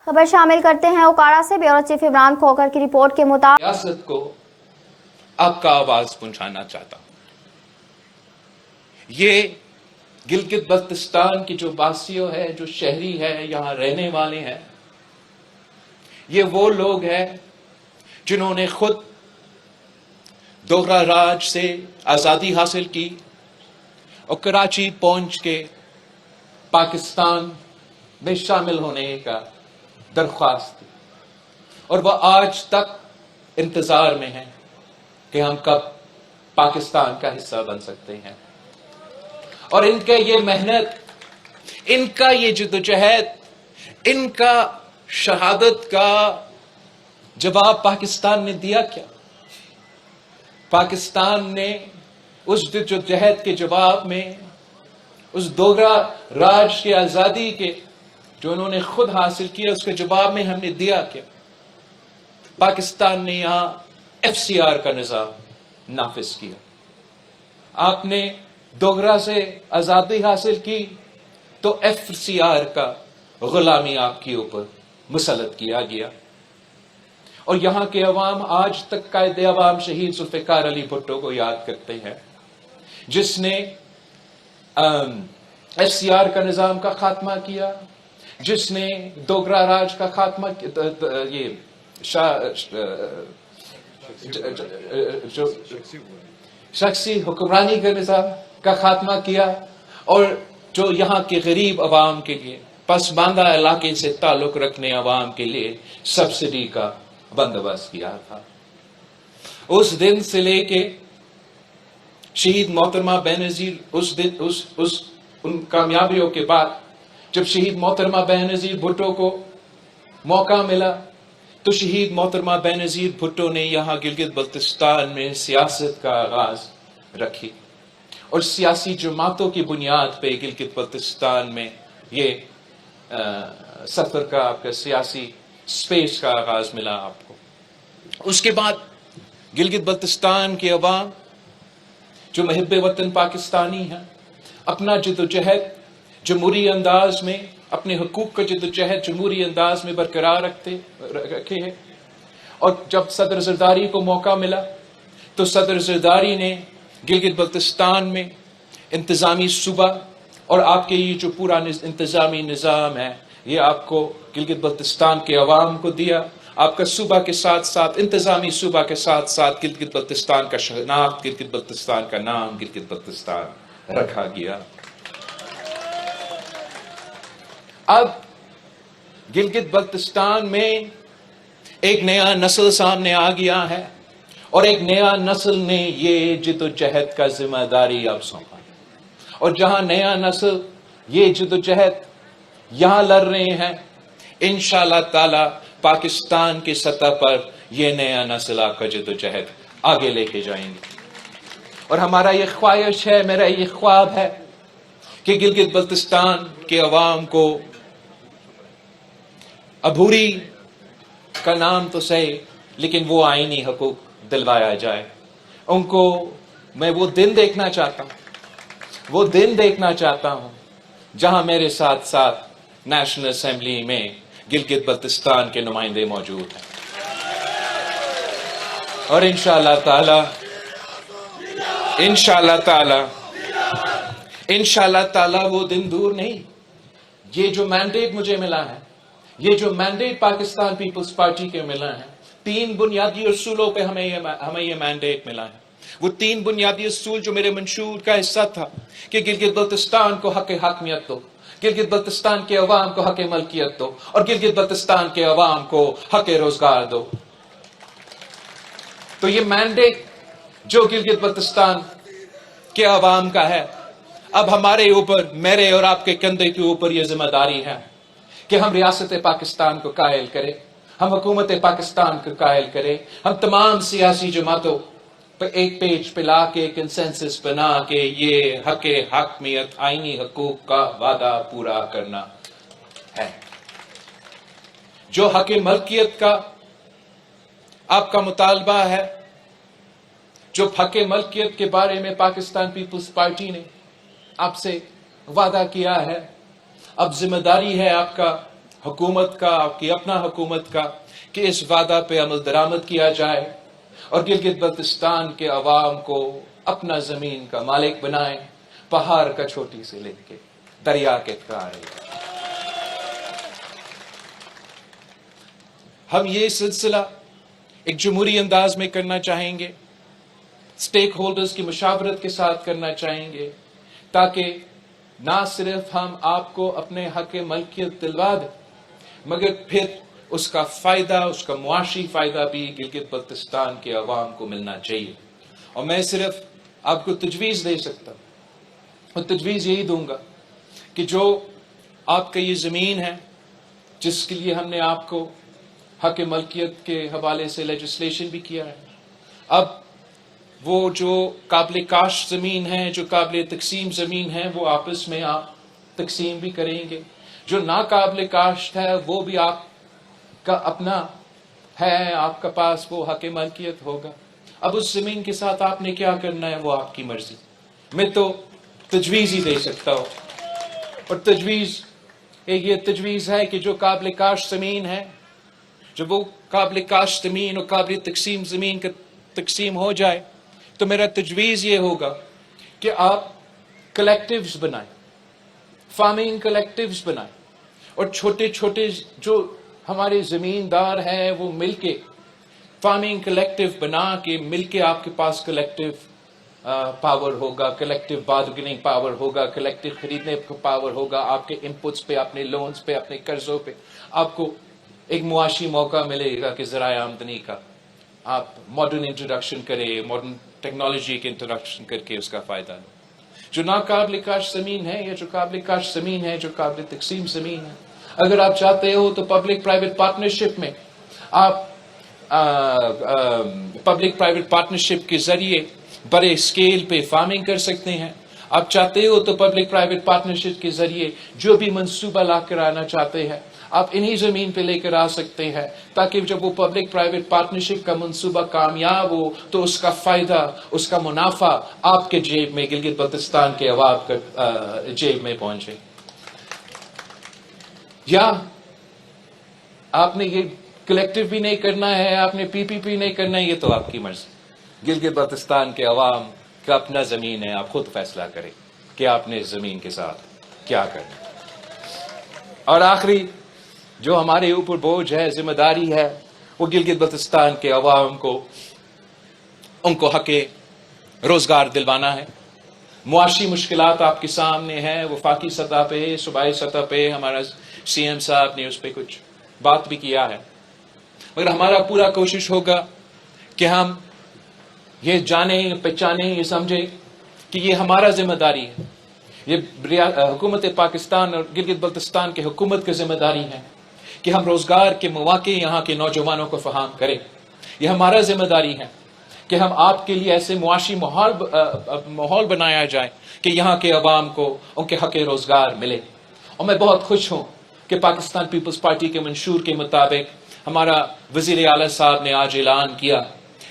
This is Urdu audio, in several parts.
خبر شامل کرتے ہیں اوکارا سے بیورو چیف عمران کھوکر کی رپورٹ کے مطابق ریاست کو آپ کا آواز پہنچانا چاہتا ہوں. یہ گلگت بلتستان کی جو باسیوں ہے، جو شہری ہے، یہاں رہنے والے ہیں، یہ وہ لوگ ہیں جنہوں نے خود دوغرا راج سے آزادی حاصل کی اور کراچی پہنچ کے پاکستان میں شامل ہونے کا درخواست دی، اور وہ آج تک انتظار میں ہیں کہ ہم کب پاکستان کا حصہ بن سکتے ہیں. اور ان کا یہ محنت، ان کا یہ جدوجہد، ان کا شہادت کا جواب پاکستان نے دیا کیا؟ پاکستان نے اس جدوجہد کے جواب میں، اس دوغرا راج کی آزادی کے جو انہوں نے خود حاصل کیا، اس کے جواب میں ہم نے دیا کیا؟ پاکستان نے یہاں ایف سی آر کا نظام نافذ کیا. آپ نے دوغرا سے آزادی حاصل کی تو ایف سی آر کا غلامی آپ کے اوپر مسلط کیا گیا. اور یہاں کے عوام آج تک قائد عوام شہید ذوالفقار علی بھٹو کو یاد کرتے ہیں، جس نے ایف سی آر کا نظام کا خاتمہ کیا، جس نے دوغرا راج کا خاتمہ، یہ شخصی حکمرانی کے نظام کا خاتمہ کیا، اور جو یہاں کے غریب عوام کے لیے، پسماندہ علاقے سے تعلق رکھنے عوام کے لیے سبسڈی کا بندوبست کیا تھا. اس دن سے لے کے شہید محترمہ بینظیر، ان کامیابیوں کے بعد جب شہید محترمہ بینظیر بھٹو کو موقع ملا تو شہید محترمہ بینظیر بھٹو نے یہاں گلگت بلتستان میں سیاست کا آغاز رکھی، اور سیاسی جماعتوں کی بنیاد پہ گلگت بلتستان میں یہ سفر کا، آپ کا سیاسی سپیس کا آغاز ملا آپ کو. اس کے بعد گلگت بلتستان کے عوام جو محب وطن پاکستانی ہیں، اپنا جدوجہد جمہوری انداز میں، اپنے حقوق کا جدوجہد جمہوری انداز میں برقرار رکھے ہیں. اور جب صدر زرداری کو موقع ملا تو صدر زرداری نے گلگت بلتستان میں انتظامی صوبہ، اور آپ کے یہ جو پورا انتظامی نظام ہے، یہ آپ کو گلگت بلتستان کے عوام کو دیا. آپ کا صوبہ کے ساتھ ساتھ، انتظامی صوبہ کے ساتھ ساتھ گلگت بلتستان کا شناخت، گلگت بلتستان کا نام گلگت بلتستان رکھا گیا. اب گلگت بلتستان میں ایک نیا نسل سامنے آ گیا ہے، اور ایک نیا نسل نے یہ جدوجہد کا ذمہ داری اب سونپا. اور جہاں نیا نسل یہ جدوجہد یہاں لڑ رہے ہیں، انشاءاللہ تعالی پاکستان کی سطح پر یہ نیا نسل آپ کا جدوجہد آگے لے کے جائیں گے. اور ہمارا یہ خواہش ہے، میرا یہ خواب ہے کہ گلگت بلتستان کے عوام کو عبوری کا نام تو صحیح، لیکن وہ آئینی حقوق دلوایا جائے. ان کو میں وہ دن دیکھنا چاہتا ہوں جہاں میرے ساتھ ساتھ نیشنل اسمبلی میں گلگت بلتستان کے نمائندے موجود ہیں. اور انشاءاللہ تعالی وہ دن دور نہیں. یہ جو مینڈیٹ مجھے ملا ہے، یہ جو مینڈیٹ پاکستان پیپلز پارٹی کے ملا ہے، 3 بنیادی اصولوں پہ ہمیں یہ مینڈیٹ ملا ہے. وہ 3 بنیادی اصول جو میرے منشور کا حصہ تھا کہ گلگت بلتستان کو حق حاکمیت دو، گلگت بلتستان کے عوام کو حق ملکیت دو، اور گلگت بلتستان کے عوام کو حق روزگار دو. تو یہ مینڈیٹ جو گلگت بلتستان کے عوام کا ہے، اب ہمارے اوپر، میرے اور آپ کے کندھے کے اوپر یہ ذمہ داری ہے کہ ہم ریاست پاکستان کو قائل کریں، ہم حکومت پاکستان کو قائل کریں، ہم تمام سیاسی جماعتوں پر ایک پیج پہ لا کے کنسنسس بنا کے یہ حق حاکمیت، آئینی حقوق کا وعدہ پورا کرنا ہے. جو حق ملکیت کا آپ کا مطالبہ ہے، جو حق ملکیت کے بارے میں پاکستان پیپلز پارٹی نے آپ سے وعدہ کیا ہے، اب ذمہ داری ہے آپ کا حکومت کا, آپ کی اپنا حکومت کا, کہ اس وعدہ پہ عمل درآمد کیا جائے اور گلگت بلتستان کے عوام کو اپنا زمین کا مالک بنائیں, پہاڑ کا چھوٹی سے لے کے دریا کے کنارے. ہم یہ سلسلہ ایک جمہوری انداز میں کرنا چاہیں گے, اسٹیک ہولڈرز کی مشاورت کے ساتھ کرنا چاہیں گے, تاکہ نہ صرف ہم آپ کو اپنے حق ملکیت دلوا دیں, مگر پھر اس کا فائدہ, اس کا معاشی فائدہ بھی گلگت بلتستان کے عوام کو ملنا چاہیے. اور میں صرف آپ کو تجویز دے سکتا ہوں, اور تجویز یہی دوں گا کہ جو آپ کا یہ زمین ہے جس کے لیے ہم نے آپ کو حق ملکیت کے حوالے سے لیجسلیشن بھی کیا ہے, اب وہ جو قابل کاشت زمین ہے, جو قابل تقسیم زمین ہے, وہ آپس میں آپ تقسیم بھی کریں گے. جو ناقابل کاشت ہے وہ بھی آپ کا اپنا ہے, آپ کا پاس وہ حق ملکیت ہوگا. اب اس زمین کے ساتھ آپ نے کیا کرنا ہے وہ آپ کی مرضی. میں تو تجویز ہی دے سکتا ہوں, اور تجویز ایک یہ تجویز ہے کہ جو قابل کاشت زمین ہے, جب وہ قابل کاشت زمین اور قابل تقسیم زمین کا تقسیم ہو جائے تو میرا تجویز یہ ہوگا کہ آپ کلیکٹیوز بنائیں, فارمنگ کلیکٹیوز بنائیں, اور چھوٹے چھوٹے جو ہمارے زمیندار ہیں وہ مل کے فارمنگ کلیکٹیو بنا کے مل کے آپ کے پاس کلیکٹیو پاور ہوگا, کلیکٹیو بارگیننگ پاور ہوگا, کلیکٹیو خریدنے کا پاور ہوگا. آپ کے انپٹس پہ, اپنے لونز پہ, اپنے قرضوں پہ آپ کو ایک معاشی موقع ملے گا کہ ذرائع آمدنی کا آپ ماڈرن انٹروڈکشن کریں, ماڈرن ٹیکنالوجی کے انٹروڈکشن کر کے اس کا فائدہ لیں. جو ناقابل کاشت زمین ہے یا جو قابل کاشت زمین ہے, جو قابل تقسیم زمین ہے, اگر آپ چاہتے ہو تو پبلک پرائیویٹ پارٹنرشپ میں آپ پبلک پرائیویٹ پارٹنرشپ کے ذریعے بڑے اسکیل پہ فارمنگ کر سکتے ہیں. آپ چاہتے ہو تو پبلک پرائیویٹ پارٹنرشپ کے ذریعے جو بھی منصوبہ لا کر آنا چاہتے ہیں آپ انہی زمین پہ لے کر آ سکتے ہیں, تاکہ جب وہ پبلک پرائیویٹ پارٹنرشپ کا منصوبہ کامیاب ہو تو اس کا فائدہ, اس کا منافع آپ کے جیب میں, گلگت بلتستان کے عوام کے جیب میں پہنچے. یا آپ نے یہ کلیکٹیو بھی نہیں کرنا ہے, آپ نے پی پی پی نہیں کرنا ہے, یہ تو آپ کی مرضی. گلگت بلتستان کے عوام کا اپنا زمین ہے, آپ خود فیصلہ کریں کہ آپ نے اس زمین کے ساتھ کیا کرنا. اور آخری جو ہمارے اوپر بوجھ ہے, ذمہ داری ہے, وہ گلگت بلتستان کے عوام کو, ان کو حق روزگار دلوانا ہے. معاشی مشکلات آپ کے سامنے ہیں, وفاقی سطح پہ, صوبائی سطح پہ ہمارا سی ایم صاحب نے اس پہ کچھ بات بھی کیا ہے, مگر ہمارا پورا کوشش ہوگا کہ ہم یہ جانیں, پہچانیں, یہ سمجھیں کہ یہ ہمارا ذمہ داری ہے, یہ حکومت پاکستان اور گلگت بلتستان کے حکومت کی ذمہ داری ہے کہ ہم روزگار کے مواقع یہاں کے نوجوانوں کو فراہم کریں. یہ ہمارا ذمہ داری ہے کہ ہم آپ کے لیے ایسے معاشی ماحول بنایا جائے کہ یہاں کے عوام کو ان کے حق روزگار ملے. اور میں بہت خوش ہوں کہ پاکستان پیپلز پارٹی کے منشور کے مطابق ہمارا وزیر اعلیٰ صاحب نے آج اعلان کیا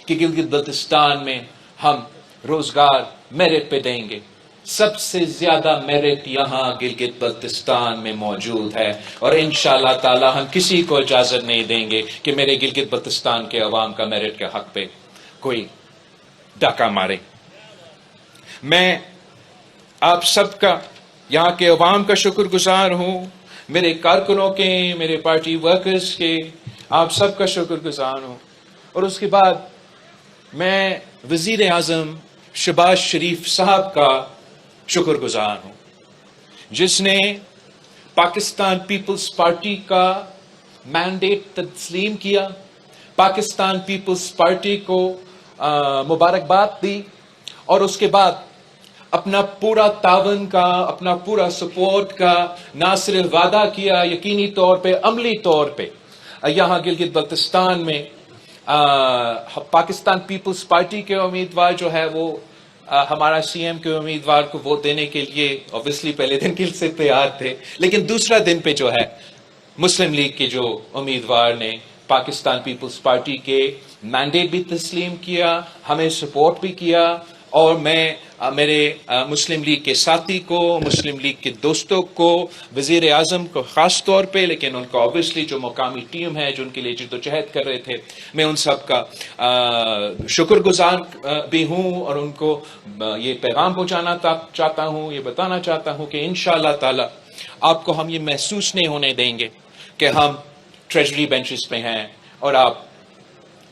کہ گلگت بلتستان میں ہم روزگار میرٹ پہ دیں گے. سب سے زیادہ میرٹ یہاں گلگت بلتستان میں موجود ہے, اور انشاءاللہ تعالی ہم کسی کو اجازت نہیں دیں گے کہ میرے گلگت بلتستان کے عوام کا میرٹ کے حق پہ کوئی ڈاکہ مارے. میں آپ سب کا, یہاں کے عوام کا شکر گزار ہوں, میرے کارکنوں کے, میرے پارٹی ورکرز کے, آپ سب کا شکر گزار ہوں. اور اس کے بعد میں وزیر اعظم شہباز شریف صاحب کا شکر گزار ہوں, جس نے پاکستان پیپلز پارٹی کا مینڈیٹ تسلیم کیا, پاکستان پیپلز پارٹی کو مبارکباد دی, اور اس کے بعد اپنا پورا تعاون کا, اپنا پورا سپورٹ کا نہ صرف وعدہ کیا, یقینی طور پہ, عملی طور پہ یہاں گلگت بلتستان میں پاکستان پیپلز پارٹی کے امیدوار جو ہے وہ ہمارا سی ایم کے امیدوار کو ووٹ دینے کے لیے اوبویسلی پہلے دن کے سے تیار تھے, لیکن دوسرا دن پہ جو ہے مسلم لیگ کے جو امیدوار نے پاکستان پیپلز پارٹی کے مینڈیٹ بھی تسلیم کیا, ہمیں سپورٹ بھی کیا, اور میں میرے مسلم لیگ کے ساتھی کو، مسلم لیگ کے دوستوں کو، وزیر اعظم کو خاص طور پہ، لیکن ان کو اوبیسلی جو مقامی ٹیم ہے جو ان کے لیے جد و جہد کر رہے تھے، میں ان سب کا شکر گزار بھی ہوں، اور ان کو یہ پیغام پہنچانا چاہتا ہوں، یہ بتانا چاہتا ہوں کہ انشاءاللہ تعالی آپ کو ہم یہ محسوس نہیں ہونے دیں گے کہ ہم ٹریجری بینچز پہ ہیں اور آپ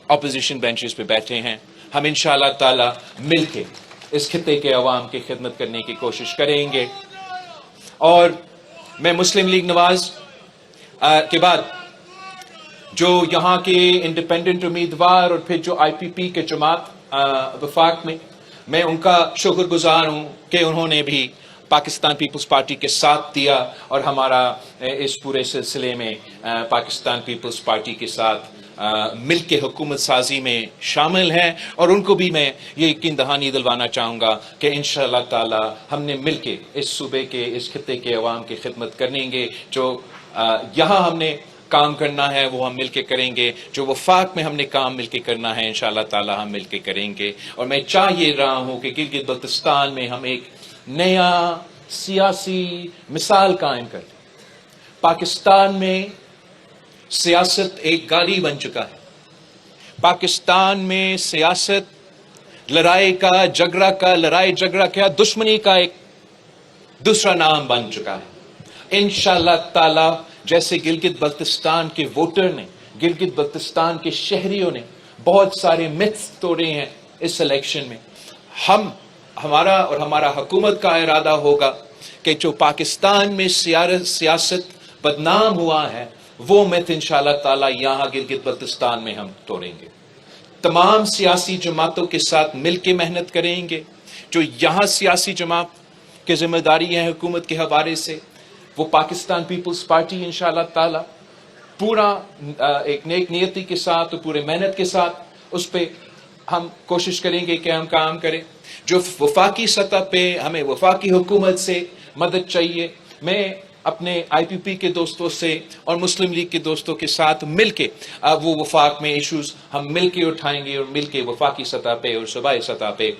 اپوزیشن بینچز پہ بیٹھے ہیں. ہم انشاءاللہ تعالی مل کے اس خطے کے عوام کی خدمت کرنے کی کوشش کریں گے. اور میں مسلم لیگ نواز کے بعد جو یہاں کے انڈیپینڈنٹ امیدوار اور پھر جو آئی پی پی کے جماعت وفاق میں ان کا شکر گزار ہوں کہ انہوں نے بھی پاکستان پیپلز پارٹی کے ساتھ دیا اور ہمارا اس پورے سلسلے میں پاکستان پیپلز پارٹی کے ساتھ مل کے حکومت سازی میں شامل ہیں. اور ان کو بھی میں یہ یقین دہانی دلوانا چاہوں گا کہ انشاءاللہ تعالی ہم نے مل کے اس صوبے کے، اس خطے کے عوام کی خدمت کریں گے. جو یہاں ہم نے کام کرنا ہے وہ ہم مل کے کریں گے، جو وفاق میں ہم نے کام مل کے کرنا ہے انشاءاللہ تعالی ہم مل کے کریں گے. اور میں چاہ یہ رہا ہوں کہ گلگت بلتستان میں ہم ایک نیا سیاسی مثال قائم کریں. پاکستان میں سیاست ایک گاڑی بن چکا ہے. پاکستان میں سیاست لڑائی جھگڑا کیا دشمنی کا ایک دوسرا نام بن چکا ہے. انشاءاللہ تعالی جیسے گلگت بلتستان کے ووٹر نے، گلگت بلتستان کے شہریوں نے بہت سارے متس توڑے ہیں اس الیکشن میں، ہمارا اور ہمارا حکومت کا ارادہ ہوگا کہ جو پاکستان میں سیاست بدنام ہوا ہے وہ مت انشاءاللہ تعالی یہاں گلگت بلتستان میں ہم توڑیں گے. تمام سیاسی جماعتوں کے ساتھ مل کے محنت کریں گے. جو یہاں سیاسی جماعت کی ذمہ داری ہے حکومت کے حوالے سے، وہ پاکستان پیپلز پارٹی انشاءاللہ تعالی پورا ایک نیک نیتی کے ساتھ اور پورے محنت کے ساتھ اس پہ ہم کوشش کریں گے کہ ہم کام کریں. جو وفاقی سطح پہ ہمیں وفاقی حکومت سے مدد چاہیے، میں اپنے آئی پی پی کے دوستوں سے اور مسلم لیگ کے دوستوں کے ساتھ مل کے وہ وفاق میں ایشوز ہم مل کے اٹھائیں گے اور مل کے وفاقی سطح پہ اور صوبائی سطح پہ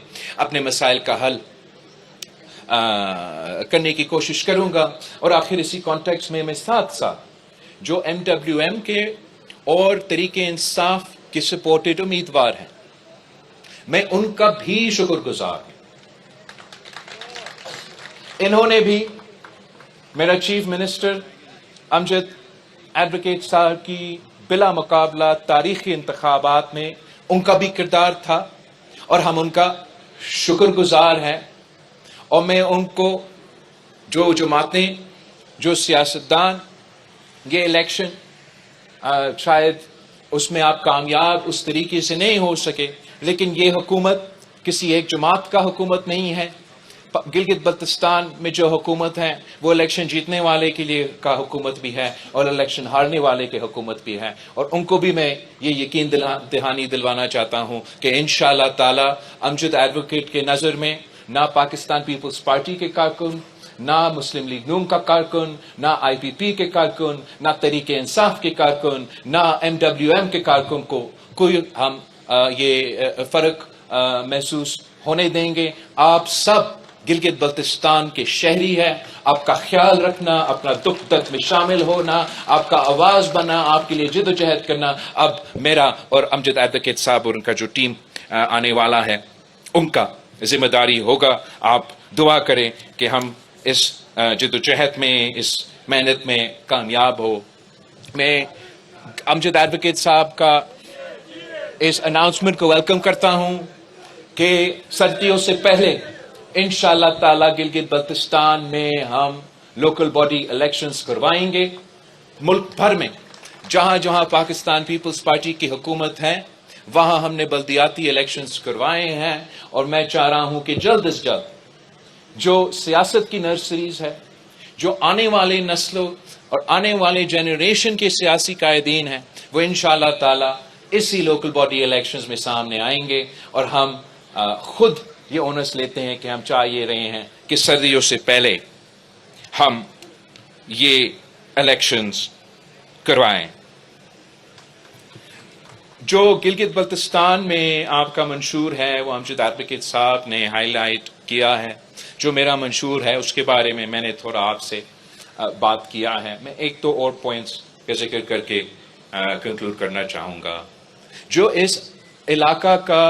اپنے مسائل کا حل کرنے کی کوشش کروں گا. اور آخر اسی کانٹیکس میں ساتھ جو ایم ڈبلیو ایم کے اور تحریک انصاف کے سپورٹڈ امیدوار ہیں، میں ان کا بھی شکر گزار ہوں. انہوں نے بھی میرا چیف منسٹر امجد ایڈوکیٹ صاحب کی بلا مقابلہ تاریخی انتخابات میں ان کا بھی کردار تھا اور ہم ان کا شکر گزار ہیں. اور میں ان کو جو جماعتیں، جو سیاستدان، یہ الیکشن شاید اس میں آپ کامیاب اس طریقے سے نہیں ہو سکے، لیکن یہ حکومت کسی ایک جماعت کا حکومت نہیں ہے. گلگت بلتستان میں جو حکومت ہے وہ الیکشن جیتنے والے کے لیے کا حکومت بھی ہے اور الیکشن ہارنے والے کے حکومت بھی ہے. اور ان کو بھی میں یہ یقین دہانی دلوانا چاہتا ہوں کہ انشاءاللہ تعالی امجد ایڈوکیٹ کے نظر میں نہ پاکستان پیپلز پارٹی کے کارکن، نہ مسلم لیگ نون کا کارکن، نہ آئی پی پی کے کارکن، نہ تحریک انصاف کے کارکن، نہ ایم ڈبلیو ایم کے کارکن کو کوئی ہم یہ فرق محسوس ہونے دیں گے. آپ سب گلگت بلتستان کے شہری ہے. آپ کا خیال رکھنا، اپنا دکھ درد میں شامل ہونا، آپ کا آواز بنا، آپ کے لیے جد و جہد کرنا اب میرا اور امجد ایڈوکیٹ صاحب اور ان کا جو ٹیم آنے والا ہے ان کا ذمہ داری ہوگا. آپ دعا کریں کہ ہم اس جد و جہد میں، اس محنت میں کامیاب ہو. میں امجد ایڈوکیٹ صاحب کا اس اناؤنسمنٹ کو ویلکم کرتا ہوں کہ سردیوں سے پہلے انشاءاللہ تعالی گلگت بلتستان میں ہم لوکل باڈی الیکشنز کروائیں گے. ملک بھر میں جہاں جہاں پاکستان پیپلز پارٹی کی حکومت ہے وہاں ہم نے بلدیاتی الیکشنز کروائے ہیں. اور میں چاہ رہا ہوں کہ جلد از جلد جو سیاست کی نرسریز ہے، جو آنے والے نسلوں اور آنے والے جنریشن کے سیاسی قائدین ہیں، وہ انشاءاللہ تعالی اسی لوکل باڈی الیکشنز میں سامنے آئیں گے. اور ہم خود یہ اونس لیتے ہیں کہ ہم چاہ یہ رہے ہیں کہ سردیوں سے پہلے ہم یہ الیکشنز کروائیں. جو گلگت بلتستان میں آپ کا منشور ہے وہ امجد ایڈوکیٹ صاحب نے ہائی لائٹ کیا ہے. جو میرا منشور ہے اس کے بارے میں نے تھوڑا آپ سے بات کیا ہے. میں ایک دو اور پوائنٹس کا ذکر کر کے کنکلوڈ کرنا چاہوں گا. جو اس علاقہ کا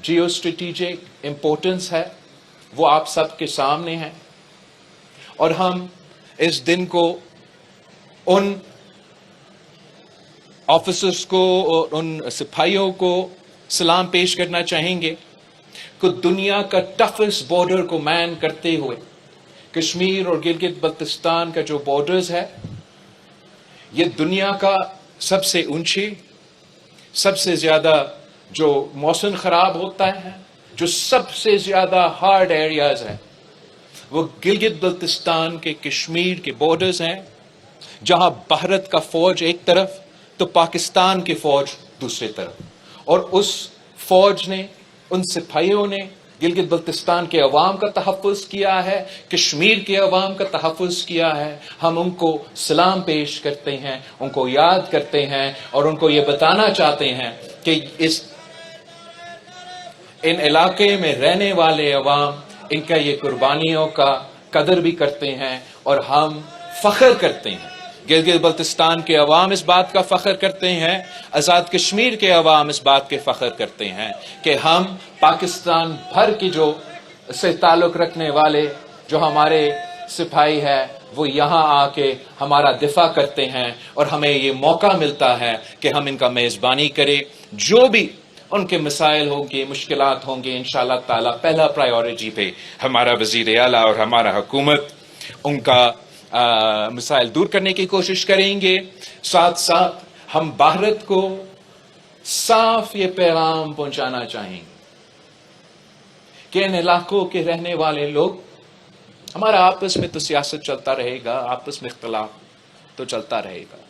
جیو اسٹریٹجک امپورٹنس ہے وہ آپ سب کے سامنے ہے، اور ہم اس دن کو ان آفیسرز کو اور ان سپاہیوں کو سلام پیش کرنا چاہیں گے کہ دنیا کا ٹفسٹ بارڈر کو مین کرتے ہوئے کشمیر اور گلگت بلتستان کا جو بارڈرز ہے یہ دنیا کا سب سے اونچی، سب سے زیادہ جو موسم خراب ہوتا ہے، جو سب سے زیادہ ہارڈ ایریاز ہیں وہ گلگت بلتستان کے کشمیر کے بارڈرز ہیں، جہاں بھارت کا فوج ایک طرف تو پاکستان کی فوج دوسری طرف. اور اس فوج نے، ان سپاہیوں نے گلگت بلتستان کے عوام کا تحفظ کیا ہے، کشمیر کے عوام کا تحفظ کیا ہے. ہم ان کو سلام پیش کرتے ہیں، ان کو یاد کرتے ہیں، اور ان کو یہ بتانا چاہتے ہیں کہ ان علاقے میں رہنے والے عوام ان کا یہ قربانیوں کا قدر بھی کرتے ہیں، اور ہم فخر کرتے ہیں. گلگت بلتستان کے عوام اس بات کا فخر کرتے ہیں، آزاد کشمیر کے عوام اس بات کے فخر کرتے ہیں کہ ہم پاکستان بھر کی جو سے تعلق رکھنے والے جو ہمارے سپاہی ہے وہ یہاں آ کے ہمارا دفاع کرتے ہیں، اور ہمیں یہ موقع ملتا ہے کہ ہم ان کا میزبانی کریں. جو بھی ان کے مسائل ہوں گے، مشکلات ہوں گے، انشاءاللہ تعالی پہلا پرائیورٹی پہ ہمارا وزیر اعلیٰ اور ہمارا حکومت ان کا مسائل دور کرنے کی کوشش کریں گے. ساتھ ساتھ ہم بھارت کو صاف یہ پیغام پہنچانا چاہیں گے کہ ان علاقوں کے رہنے والے لوگ، ہمارا آپس میں تو سیاست چلتا رہے گا، آپس میں اختلاف تو چلتا رہے گا،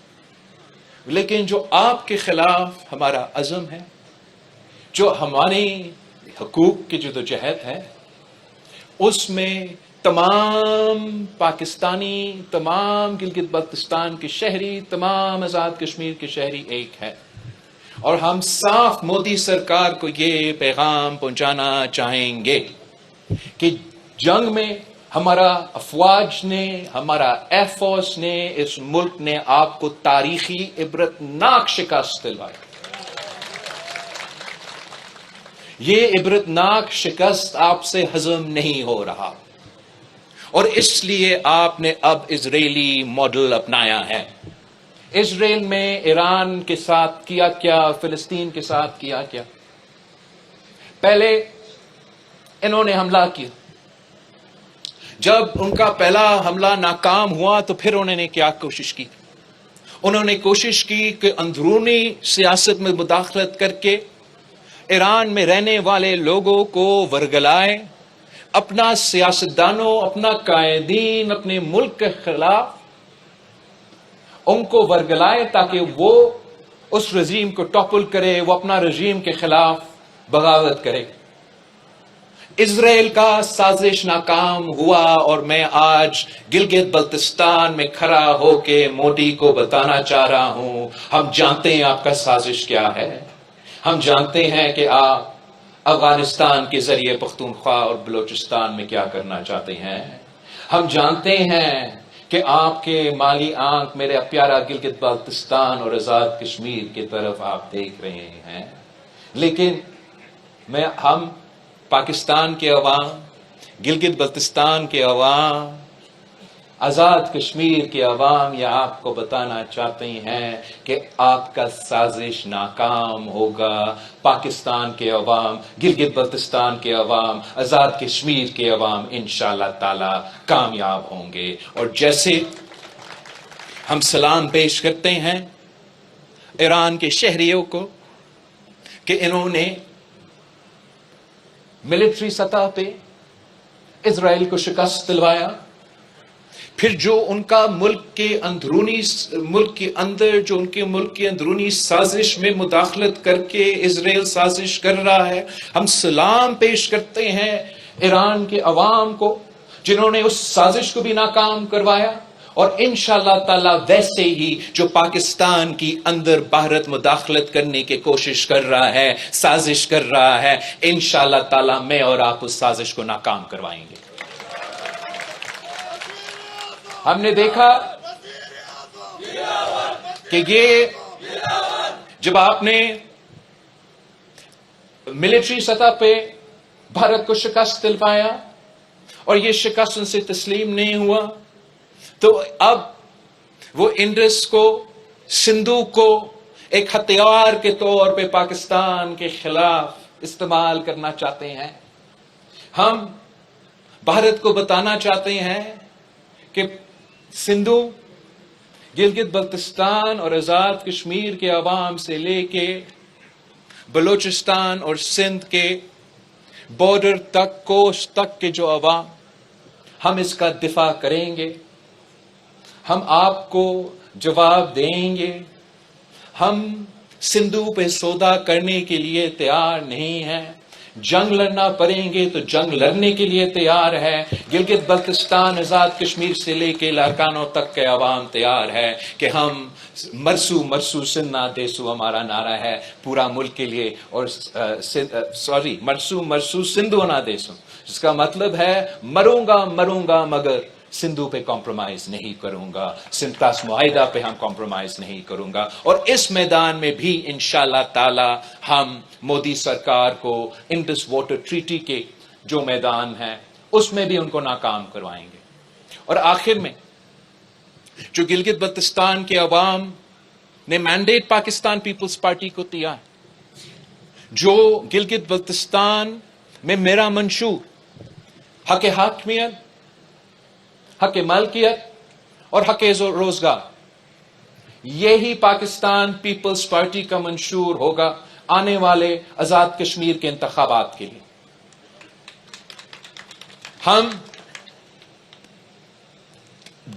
لیکن جو آپ کے خلاف ہمارا عزم ہے، جو ہماری حقوق کی جدوجہد ہے، اس میں تمام پاکستانی، تمام گلگت بلتستان کے شہری، تمام آزاد کشمیر کے شہری ایک ہے. اور ہم صاف مودی سرکار کو یہ پیغام پہنچانا چاہیں گے کہ جنگ میں ہمارا افواج نے، ہمارا ایئر فورس نے، اس ملک نے آپ کو تاریخی عبرتناک شکست دلوائی. یہ عبرتناک شکست آپ سے ہضم نہیں ہو رہا، اور اس لیے آپ نے اب اسرائیلی ماڈل اپنایا ہے. اسرائیل میں ایران کے ساتھ کیا کیا، فلسطین کے ساتھ کیا کیا. پہلے انہوں نے حملہ کیا، جب ان کا پہلا حملہ ناکام ہوا تو پھر انہوں نے کیا کوشش کی؟ انہوں نے کوشش کی کہ اندرونی سیاست میں مداخلت کر کے ایران میں رہنے والے لوگوں کو ورگلائے، اپنا سیاستدانوں، اپنا قائدین اپنے ملک کے خلاف ان کو ورگلائے تاکہ وہ اس رژیم کو ٹاپل کرے، وہ اپنا رژیم کے خلاف بغاوت کرے. اسرائیل کا سازش ناکام ہوا، اور میں آج گلگت بلتستان میں کھڑا ہو کے مودی کو بتانا چاہ رہا ہوں، ہم جانتے ہیں آپ کا سازش کیا ہے. ہم جانتے ہیں کہ آپ افغانستان کے ذریعے پختونخوا اور بلوچستان میں کیا کرنا چاہتے ہیں. ہم جانتے ہیں کہ آپ کے مالی آنکھ میرے پیارا گلگت بلتستان اور آزاد کشمیر کی طرف آپ دیکھ رہے ہیں. لیکن ہم پاکستان کے عوام، گلگت بلتستان کے عوام، آزاد کشمیر کے عوام یہ آپ کو بتانا چاہتے ہیں کہ آپ کا سازش ناکام ہوگا. پاکستان کے عوام، گلگت بلتستان کے عوام، آزاد کشمیر کے عوام انشاءاللہ تعالی کامیاب ہوں گے. اور جیسے ہم سلام پیش کرتے ہیں ایران کے شہریوں کو کہ انہوں نے ملٹری سطح پہ اسرائیل کو شکست دلوایا، پھر جو ان کا ملک کے اندرونی سازش میں مداخلت کر کے اسرائیل سازش کر رہا ہے، ہم سلام پیش کرتے ہیں ایران کے عوام کو جنہوں نے اس سازش کو بھی ناکام کروایا، اور انشاءاللہ تعالی ویسے ہی جو پاکستان کی اندر بھارت مداخلت کرنے کی کوشش کر رہا ہے، سازش کر رہا ہے، انشاءاللہ تعالی میں اور آپ اس سازش کو ناکام کروائیں گے۔ ہم نے دیکھا کہ یہ جب آپ نے ملٹری سطح پہ بھارت کو شکست دلوایا اور یہ شکست ان سے تسلیم نہیں ہوا، تو اب وہ انڈس کو، سندھو کو ایک ہتھیار کے طور پہ پاکستان کے خلاف استعمال کرنا چاہتے ہیں۔ ہم بھارت کو بتانا چاہتے ہیں کہ سندھو، گلگت بلتستان اور آزاد کشمیر کے عوام سے لے کے بلوچستان اور سندھ کے بارڈر تک، کوسٹ تک کے جو عوام، ہم اس کا دفاع کریں گے، ہم آپ کو جواب دیں گے۔ ہم سندھو پہ سودا کرنے کے لیے تیار نہیں ہیں، جنگ لڑنا پڑیں گے تو جنگ لڑنے کے لیے تیار ہے۔ گلگت بلتستان، آزاد کشمیر سے لے کے لاکانوں تک کے عوام تیار ہے کہ ہم مرسو مرسو سندھ نہ دیسو ہمارا نعرہ ہے پورا ملک کے لیے، اور مرسو مرسو سندھو نہ دیسو، جس کا مطلب ہے مروں گا مگر سندھو پہ کمپرومائز نہیں کروں گا، سنتاس معاہدہ پہ ہم کمپرومائز نہیں کروں گا۔ اور اس میدان میں بھی انشاءاللہ تعالی ہم مودی سرکار کو انڈس واٹر ٹریٹی کے جو میدان ہیں اس میں بھی ان کو ناکام کروائیں گے۔ اور آخر میں جو گلگت بلتستان کے عوام نے مینڈیٹ پاکستان پیپلز پارٹی کو دیا، جو گلگت بلتستان میں میرا منشور حق حاکمیت، حق ملکیت اور حق روزگار، یہی پاکستان پیپلز پارٹی کا منشور ہوگا آنے والے آزاد کشمیر کے انتخابات کے لیے۔ ہم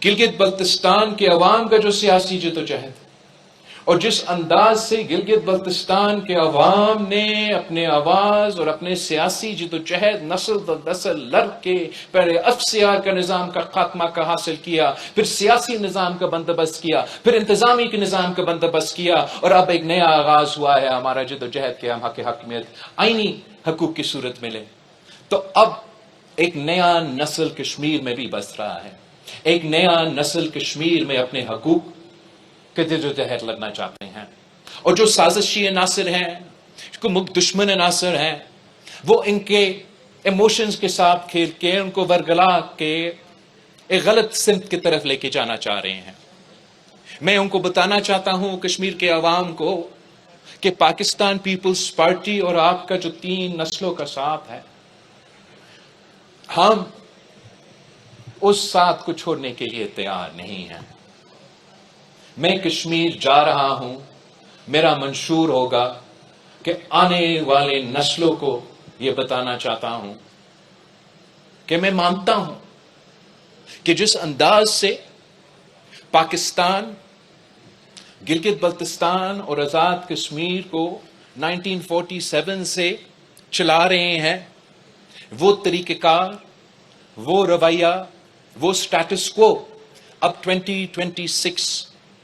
گلگت بلتستان کے عوام کا جو سیاسی جدوجہد اور جس انداز سے گلگت بلتستان کے عوام نے اپنے آواز اور اپنے سیاسی جدوجہد نسل در نسل لڑ کے پہلے افسیار کا نظام کا خاتمہ کا حاصل کیا، پھر سیاسی نظام کا بندوبست کیا، پھر انتظامی کے نظام کا بندوبست کیا، اور اب ایک نیا آغاز ہوا ہے ہمارا جدوجہد کہ ہم حق حاکمیت، آئینی حقوق کی صورت میں لیں۔ تو اب ایک نیا نسل کشمیر میں بھی بس رہا ہے، ایک نیا نسل کشمیر میں اپنے حقوق کے جدوجہد لڑنا چاہتے ہیں، اور جو سازشی عناصر ہیں، جو دشمن عناصر ہیں، وہ ان کے ایموشنز کے ساتھ کھیل کے ان کو ورگلا کے ایک غلط سمت کی طرف لے کے جانا چاہ رہے ہیں۔ میں ان کو بتانا چاہتا ہوں، کشمیر کے عوام کو، کہ پاکستان پیپلز پارٹی اور آپ کا جو 3 نسلوں کا ساتھ ہے، ہم اس ساتھ کو چھوڑنے کے لیے تیار نہیں ہیں۔ میں کشمیر جا رہا ہوں، میرا منشور ہوگا کہ آنے والے نسلوں کو یہ بتانا چاہتا ہوں کہ میں مانتا ہوں کہ جس انداز سے پاکستان گلگت بلتستان اور آزاد کشمیر کو 1947 سے چلا رہے ہیں، وہ طریقہ کار، وہ رویہ، وہ سٹیٹس کو اب 2026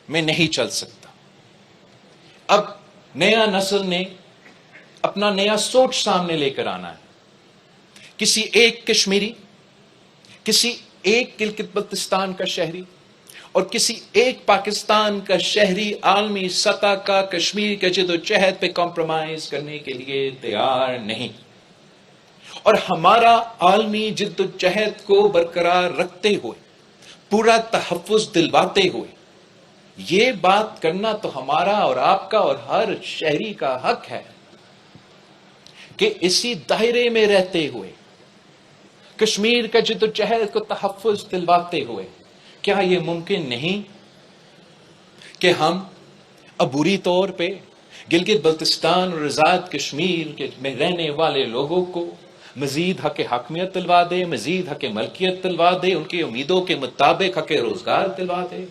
میں نہیں چل سکتا۔ اب نیا نسل نے اپنا نیا سوچ سامنے لے کر آنا ہے۔ کسی ایک کشمیری، کسی ایک گلگت بلتستان کا شہری اور کسی ایک پاکستان کا شہری عالمی سطح کا کشمیر کے جدوجہد پہ کمپرومائز کرنے کے لیے تیار نہیں، اور ہمارا عالمی جدوجہد کو برقرار رکھتے ہوئے، پورا تحفظ دلواتے ہوئے، یہ بات کرنا تو ہمارا اور آپ کا اور ہر شہری کا حق ہے کہ اسی دائرے میں رہتے ہوئے، کشمیر کا جدوجہد کو تحفظ دلواتے ہوئے، کیا یہ ممکن نہیں کہ ہم عبوری طور پہ گلگت بلتستان اور آزاد کشمیر میں رہنے والے لوگوں کو مزید حق حاکمیت دلوا دے، مزید حق ملکیت دلوا دے، ان کی امیدوں کے مطابق حق روزگار دلوا دے؟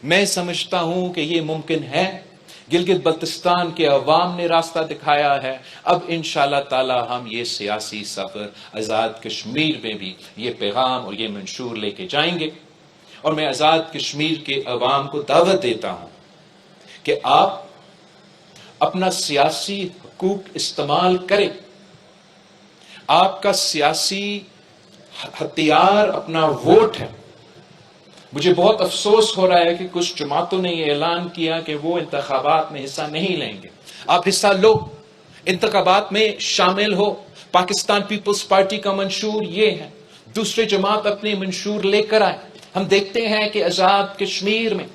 میں سمجھتا ہوں کہ یہ ممکن ہے۔ گلگت بلتستان کے عوام نے راستہ دکھایا ہے، اب انشاءاللہ تعالی ہم یہ سیاسی سفر آزاد کشمیر میں بھی یہ پیغام اور یہ منشور لے کے جائیں گے اور میں آزاد کشمیر کے عوام کو دعوت دیتا ہوں کہ آپ اپنا سیاسی حقوق استعمال کریں. آپ کا سیاسی ہتھیار اپنا ووٹ ہے. مجھے بہت افسوس ہو رہا ہے کہ کچھ جماعتوں نے یہ اعلان کیا کہ وہ انتخابات میں حصہ نہیں لیں گے. آپ حصہ لو، انتخابات میں شامل ہو. پاکستان پیپلز پارٹی کا منشور یہ ہے، دوسرے جماعت اپنے منشور لے کر آئے. ہم دیکھتے ہیں کہ آزاد کشمیر میں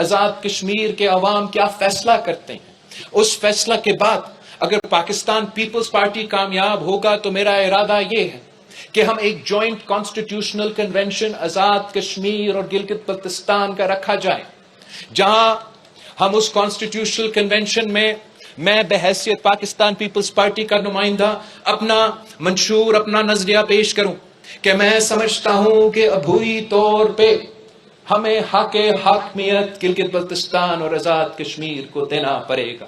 آزاد کشمیر کے عوام کیا فیصلہ کرتے ہیں. اس فیصلہ کے بعد اگر پاکستان پیپلز پارٹی کامیاب ہوگا تو میرا ارادہ یہ ہے کہ ہم ایک joint constitutional convention Azad Kashmir اور گلگت بلتستان کا رکھا جائے، جہاں ہم اس کانسٹیٹیوشنل کنونشن میں بحیثیت پاکستان پیپلز پارٹی کا نمائندہ اپنا منشور، اپنا نظریہ پیش کروں کہ میں سمجھتا ہوں کہ عبوری طور پہ ہمیں حق حاکمیت گلگت بلتستان اور آزاد کشمیر کو دینا پڑے گا.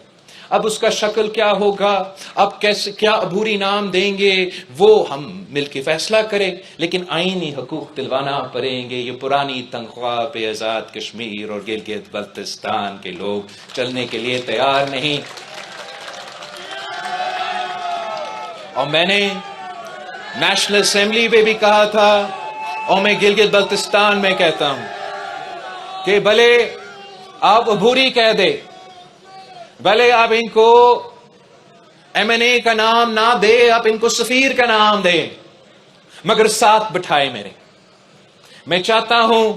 اب اس کا شکل کیا ہوگا، اب کیسے، کیا عبوری نام دیں گے، وہ ہم مل کے فیصلہ کریں، لیکن آئینی حقوق دلوانا پڑیں گے. یہ پرانی تنخواہ پہ آزاد کشمیر اور گلگت بلتستان کے لوگ چلنے کے لیے تیار نہیں. اور میں نے نیشنل اسمبلی میں بھی کہا تھا، اور میں گلگت بلتستان میں کہتا ہوں کہ بھلے آپ عبوری کہہ دے، بھلے آپ ان کو ایم این اے کا نام نہ دے، آپ ان کو سفیر کا نام دے، مگر ساتھ بٹھائے میرے. میں چاہتا ہوں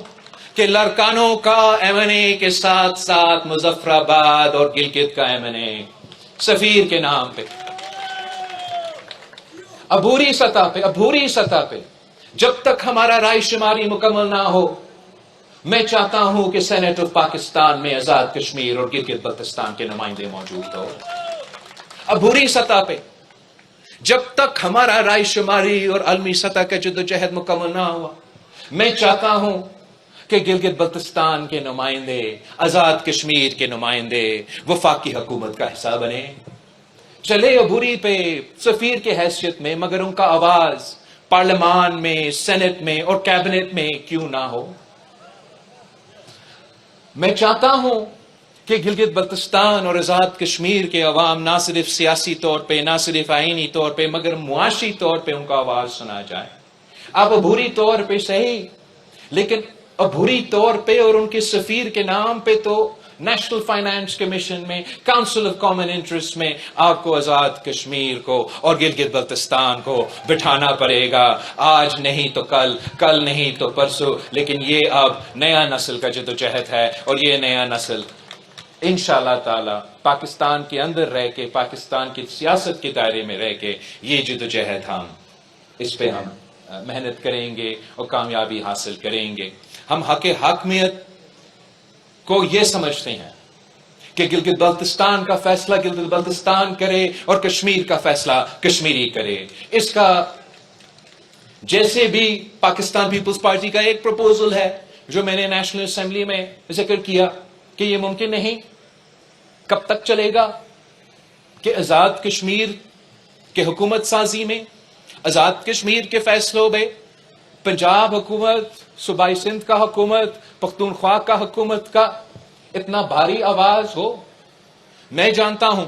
کہ لڑکانوں کا ایم این اے کے ساتھ ساتھ مظفر آباد اور گلگت کا ایم این اے سفیر کے نام پہ، عبوری سطح پہ جب تک ہمارا رائے شماری مکمل نہ ہو، میں چاہتا ہوں کہ سینیٹ آف پاکستان میں آزاد کشمیر اور گلگت بلتستان کے نمائندے موجود ہو. عبوری سطح پہ جب تک ہمارا رائے شماری اور عالمی سطح کا جدوجہد مکمل نہ ہوا، میں چاہتا ہوں کہ گلگت بلتستان کے نمائندے، آزاد کشمیر کے نمائندے وفاقی حکومت کا حصہ بنے. چلے عبوری پہ سفیر کے حیثیت میں، مگر ان کا آواز پارلیمان میں، سینٹ میں اور کیبنٹ میں کیوں نہ ہو. میں چاہتا ہوں کہ گلگت بلتستان اور آزاد کشمیر کے عوام نہ صرف سیاسی طور پہ، نہ صرف آئینی طور پہ، مگر معاشی طور پہ ان کا آواز سنا جائے. آپ عبوری طور پہ صحیح، لیکن عبوری طور پہ اور ان کے سفیر کے نام پہ تو نیشنل فائنانس کمیشن میں، کاؤنسل آف کامن انٹرسٹ میں آپ کو آزاد کشمیر کو اور گلگت بلتستان کو بٹھانا پڑے گا. آج نہیں تو کل، کل نہیں تو پرسوں، لیکن یہ اب نیا نسل کا جدوجہد ہے، اور یہ نیا نسل انشاءاللہ تعالی پاکستان کے اندر رہ کے، پاکستان کی سیاست کے دائرے میں رہ کے یہ جدوجہد ہم اس پہ ہم محنت کریں گے اور کامیابی حاصل کریں گے. ہم حق حاکمیت کو یہ سمجھتے ہیں کہ گلگت بلتستان کا فیصلہ گلگت بلتستان کرے اور کشمیر کا فیصلہ کشمیری کرے. اس کا جیسے بھی پاکستان پیپلز پارٹی کا ایک پروپوزل ہے جو میں نے نیشنل اسمبلی میں ذکر کیا کہ یہ ممکن نہیں. کب تک چلے گا کہ آزاد کشمیر کے حکومت سازی میں، آزاد کشمیر کے فیصلوں میں پنجاب حکومت، صوبائی سندھ کا حکومت، پختونخوا کا حکومت کا اتنا بھاری آواز ہو؟ میں جانتا ہوں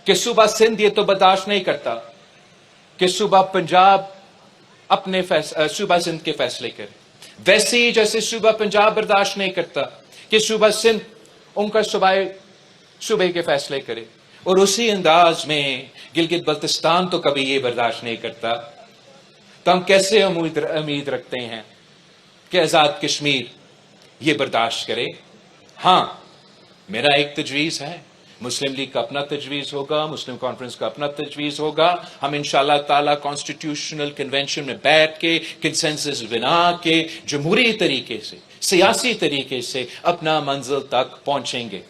کہ صوبہ سندھ یہ تو برداشت نہیں کرتا کہ صوبہ پنجاب اپنے صوبہ سندھ کے فیصلے کرے، ویسے ہی جیسے صوبہ پنجاب برداشت نہیں کرتا کہ صوبہ سندھ ان کا صوبے کے فیصلے کرے، اور اسی انداز میں گلگت بلتستان تو کبھی یہ برداشت نہیں کرتا. تو ہم کیسے امید رکھتے ہیں کہ آزاد کشمیر یہ برداشت کرے؟ ہاں، میرا ایک تجویز ہے، مسلم لیگ کا اپنا تجویز ہوگا، مسلم کانفرنس کا اپنا تجویز ہوگا. ہم انشاءاللہ تعالی کانسٹیٹیوشنل کنونشن میں بیٹھ کے کنسنسس بنا کے جمہوری طریقے سے، سیاسی طریقے سے اپنا منزل تک پہنچیں گے.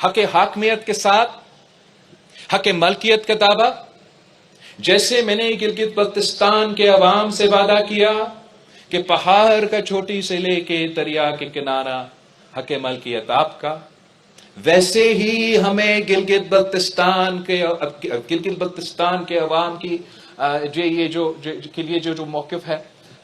حق حاکمیت کے ساتھ حق ملکیت کا دعویٰ، جیسے میں نے گلگت بلتستان کے عوام سے وعدہ کیا کہ پہاڑ کا چوٹی سے لے کے دریا کے کنارہ حق ملکیت آپ کا، ویسے ہی ہمیں گلگت بلتستان کے عوام کی کے لیے جو موقف ہے